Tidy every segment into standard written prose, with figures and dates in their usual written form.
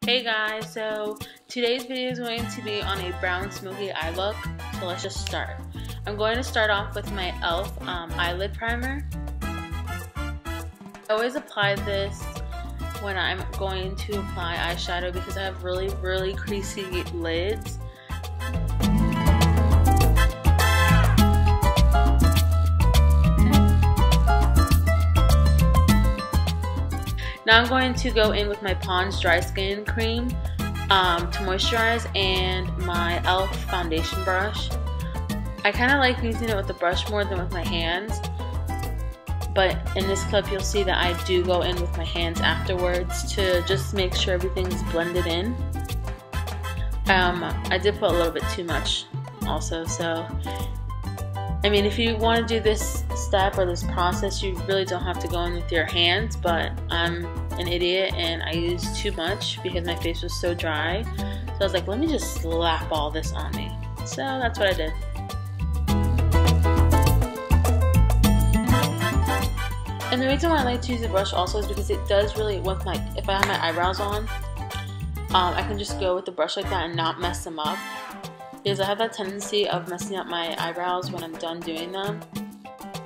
Hey guys, so today's video is going to be on a brown smoky eye look, so let's just start. I'm going to start off with my e.l.f. eyelid primer. I always apply this when I'm going to apply eyeshadow because I have really creasy lids. Now I'm going to go in with my Pond's Dry Skin Cream to moisturize and my e.l.f. foundation brush. I kind of like using it with the brush more than with my hands, but in this clip you'll see that I do go in with my hands afterwards to just make sure everything's blended in. I did put a little bit too much also, so I mean, if you want to do this step or this process, you really don't have to go in with your hands, but I'm an idiot and I used too much because my face was so dry. So I was like, let me just slap all this on me. So that's what I did. And the reason why I like to use the brush also is because it does really, with my, if I have my eyebrows on, I can just go with the brush like that and not mess them up. Because I have that tendency of messing up my eyebrows when I'm done doing them.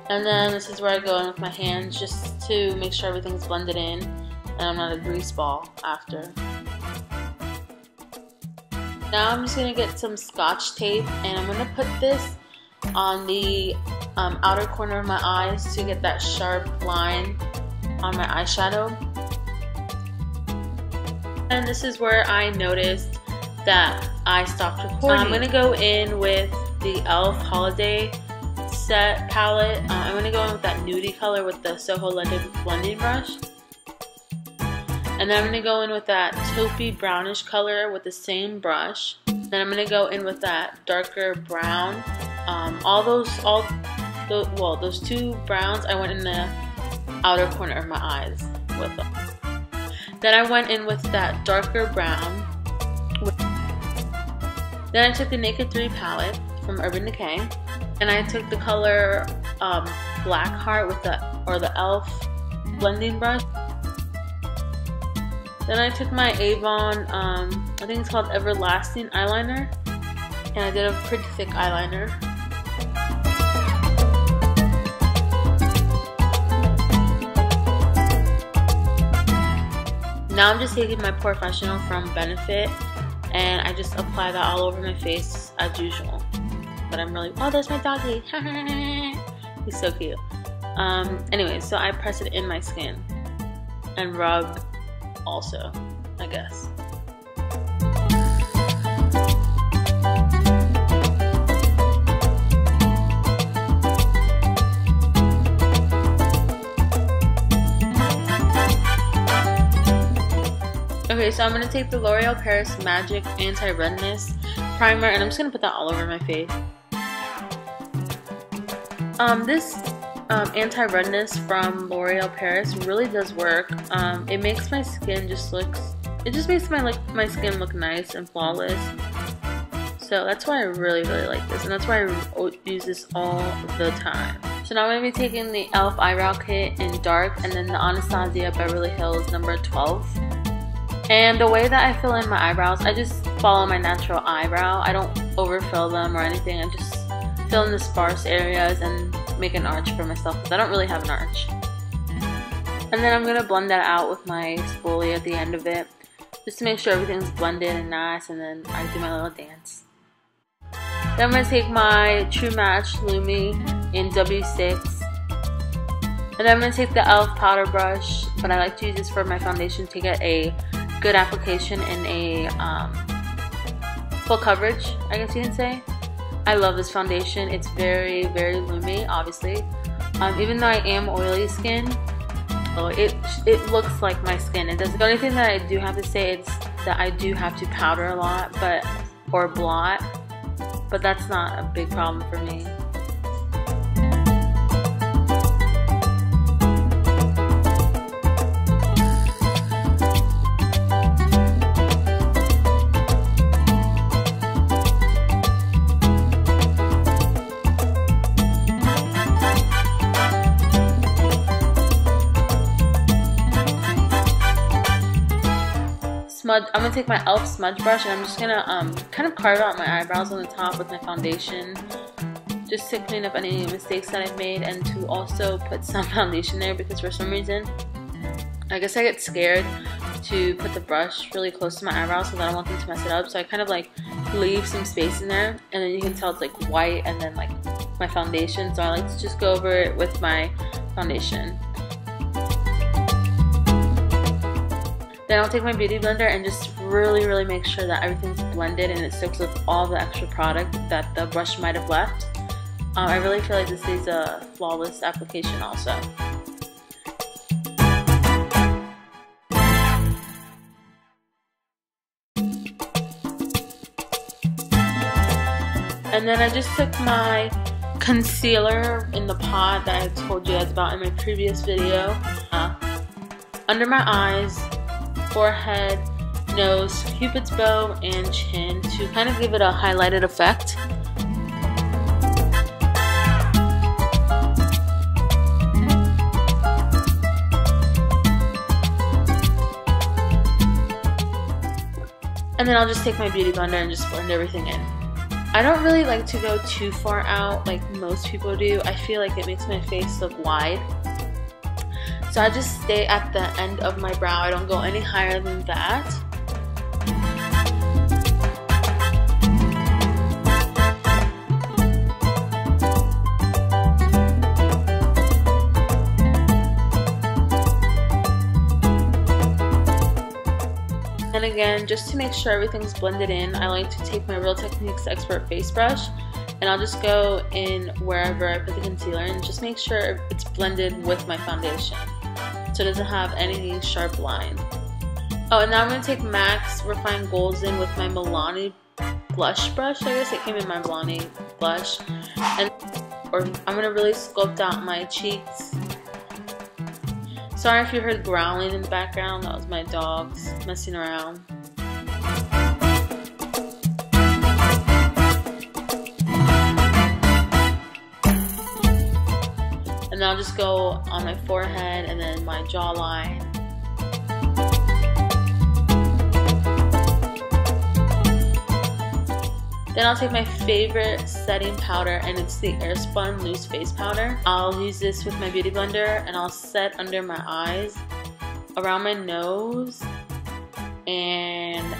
And then this is where I go in with my hands just to make sure everything's blended in and I'm not a grease ball after. Now I'm just going to get some Scotch tape and I'm going to put this on the outer corner of my eyes to get that sharp line on my eyeshadow. And this is where I noticed that I stopped recording. I'm going to go in with the e.l.f. Holiday Set palette. I'm going to go in with that nudie color with the Soho blending brush. And then I'm going to go in with that taupey brownish color with the same brush. Then I'm going to go in with that darker brown. Those two browns I went in the outer corner of my eyes with them. Then I went in with that darker brown. Then I took the Naked 3 palette from Urban Decay, and I took the color Black Heart with the e.l.f. blending brush. Then I took my Avon, I think it's called Everlasting eyeliner, and I did a pretty thick eyeliner. Now I'm just taking my Professional from Benefit, and I just apply that all over my face as usual. But I'm really, oh, there's my doggy. He's so cute. Anyway, so I press it in my skin and rub also, I guess. Okay, so I'm going to take the L'Oreal Paris Magic Anti-Redness Primer and I'm just going to put that all over my face. This anti-redness from L'Oreal Paris really does work. It makes my skin just makes my skin look nice and flawless. So that's why I really like this, and that's why I use this all the time. So now I'm going to be taking the e.l.f. Eyebrow Kit in dark and then the Anastasia Beverly Hills number 12. And the way that I fill in my eyebrows, I just follow my natural eyebrow. I don't overfill them or anything. I just fill in the sparse areas and make an arch for myself because I don't really have an arch. And then I'm going to blend that out with my spoolie at the end of it just to make sure everything's blended and nice, and then I do my little dance. Then I'm going to take my True Match Lumi in W6. And then I'm going to take the e.l.f. powder brush, but I like to use this for my foundation to get a good application in a full coverage, I guess you can say. I love this foundation. It's very loomy, obviously. Even though I am oily skin, it looks like my skin. It does. The only thing that I do have to say is that I do have to powder a lot, or blot, but that's not a big problem for me. I'm gonna take my e.l.f. smudge brush and I'm just gonna kind of carve out my eyebrows on the top with my foundation, just to clean up any mistakes that I've made, and to also put some foundation there, because for some reason, I guess I get scared to put the brush really close to my eyebrows because I don't want them to mess it up. So I kind of like leave some space in there, and then you can tell it's like white and then like my foundation. So I like to just go over it with my foundation. Then I'll take my beauty blender and just really make sure that everything's blended and it soaks with all the extra product that the brush might have left. I really feel like this is a flawless application also. And then I just took my concealer in the pot that I told you guys about in my previous video, under my eyes, forehead, nose, cupid's bow, and chin to kind of give it a highlighted effect. And then I'll just take my beauty blender and just blend everything in. I don't really like to go too far out like most people do. I feel like it makes my face look wide. So I just stay at the end of my brow. I don't go any higher than that. And again, just to make sure everything's blended in, I like to take my Real Techniques Expert face brush and I'll just go in wherever I put the concealer and just make sure it's blended with my foundation so it doesn't have any sharp lines. Oh, and now I'm going to take MAC's Refined Golds in with my Milani blush brush. I guess it came in my Milani blush. And I'm going to really sculpt out my cheeks. Sorry if you heard growling in the background, that was my dogs messing around. And then I'll just go on my forehead and then my jawline. Then I'll take my favorite setting powder, and it's the Airspun Loose Face Powder. I'll use this with my beauty blender and I'll set under my eyes, around my nose, and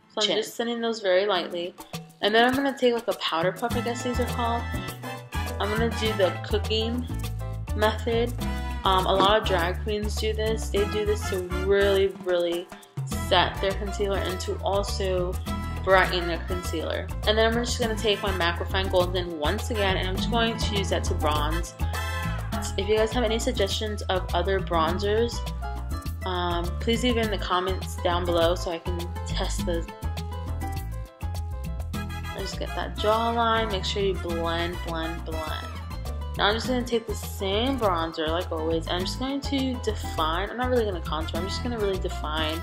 so I'm just setting those very lightly. And then I'm going to take like a powder puff, I guess these are called. I'm going to do the cooking method. A lot of drag queens do this. They do this to really set their concealer and to also brighten their concealer. And then I'm just going to take my MAC Refined Gold in once again, and I'm just going to use that to bronze. If you guys have any suggestions of other bronzers, please leave it in the comments down below so I can test those. Just get that jawline, make sure you blend. Now I'm just going to take the same bronzer like always, and I'm just going to define, I'm not really going to contour, I'm just going to really define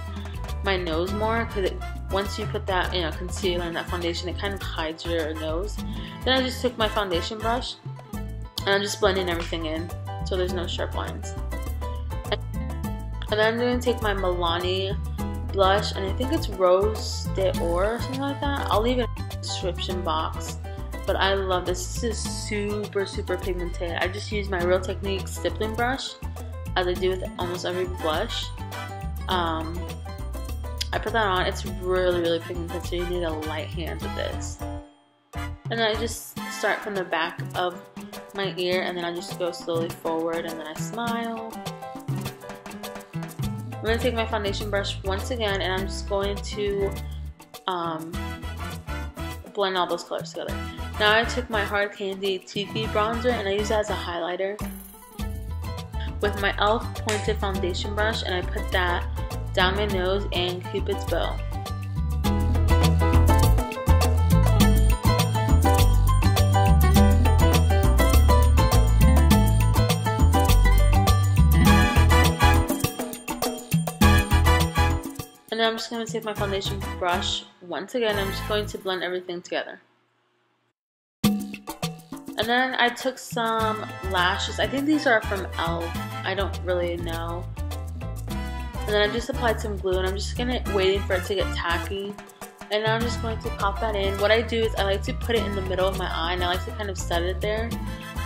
my nose more, because once you put that, concealer and that foundation, it kind of hides your nose. Then I just took my foundation brush and I'm just blending everything in so there's no sharp lines. And then I'm going to take my Milani blush, and I think it's Rose d'Or or something like that. I'll leave it in the description box. But I love this. This is super pigmented. I just use my Real Techniques stippling brush, as I do with almost every blush. I put that on. It's really pigmented, so you need a light hand with this. And then I just start from the back of my ear, and then I just go slowly forward, and then I smile. I'm going to take my foundation brush once again, and I'm just going to blend all those colors together. Now I took my Hard Candy Tiki bronzer, and I use that as a highlighter with my e.l.f. pointed foundation brush, and I put that down my nose and Cupid's bow. And then I'm just going to take my foundation brush once again. I'm just going to blend everything together. And then I took some lashes. I think these are from e.l.f. I don't really know. And then I just applied some glue, and I'm just waiting for it to get tacky. And now I'm just going to pop that in. What I do is I like to put it in the middle of my eye, and I like to kind of set it there.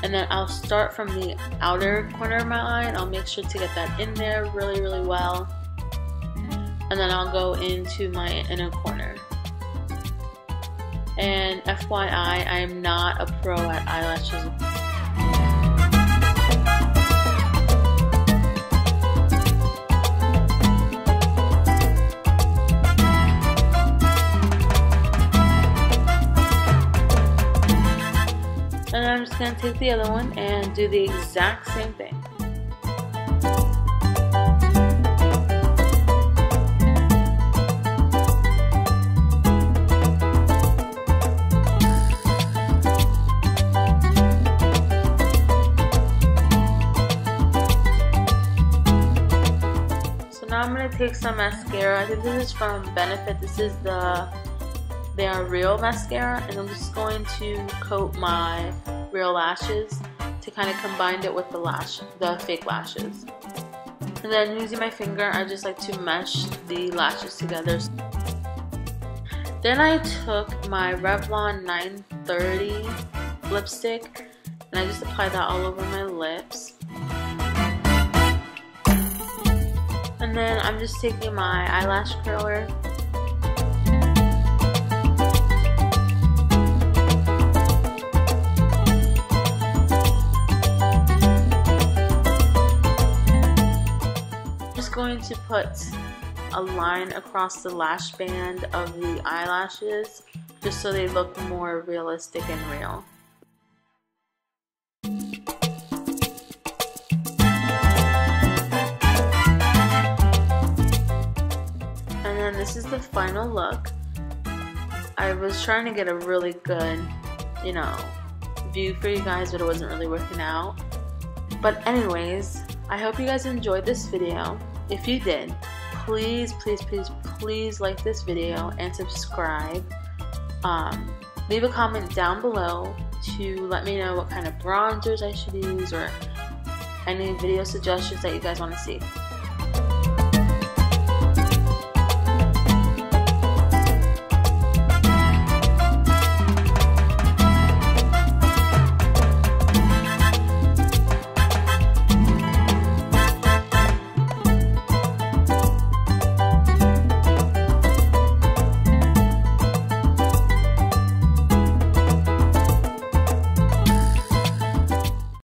And then I'll start from the outer corner of my eye, and I'll make sure to get that in there really, really well. And then I'll go into my inner corner. And FYI, I am not a pro at eyelashes. And I'm just going to take the other one and do the exact same thing. So now I'm going to take some mascara. I think this is from Benefit. This is the They Are Real mascara, and I'm just going to coat my real lashes to kind of combine it with the fake lashes. And then using my finger, I just like to mesh the lashes together. Then I took my Revlon 930 lipstick, and I just applied that all over my lips. And then I'm just taking my eyelash curler. Going to put a line across the lash band of the eyelashes just so they look more realistic and real. And then this is the final look. I was trying to get a really good, view for you guys, but it wasn't really working out. But anyways, I hope you guys enjoyed this video. If you did, please like this video and subscribe. Leave a comment down below to let me know what kind of bronzers I should use or any video suggestions that you guys want to see.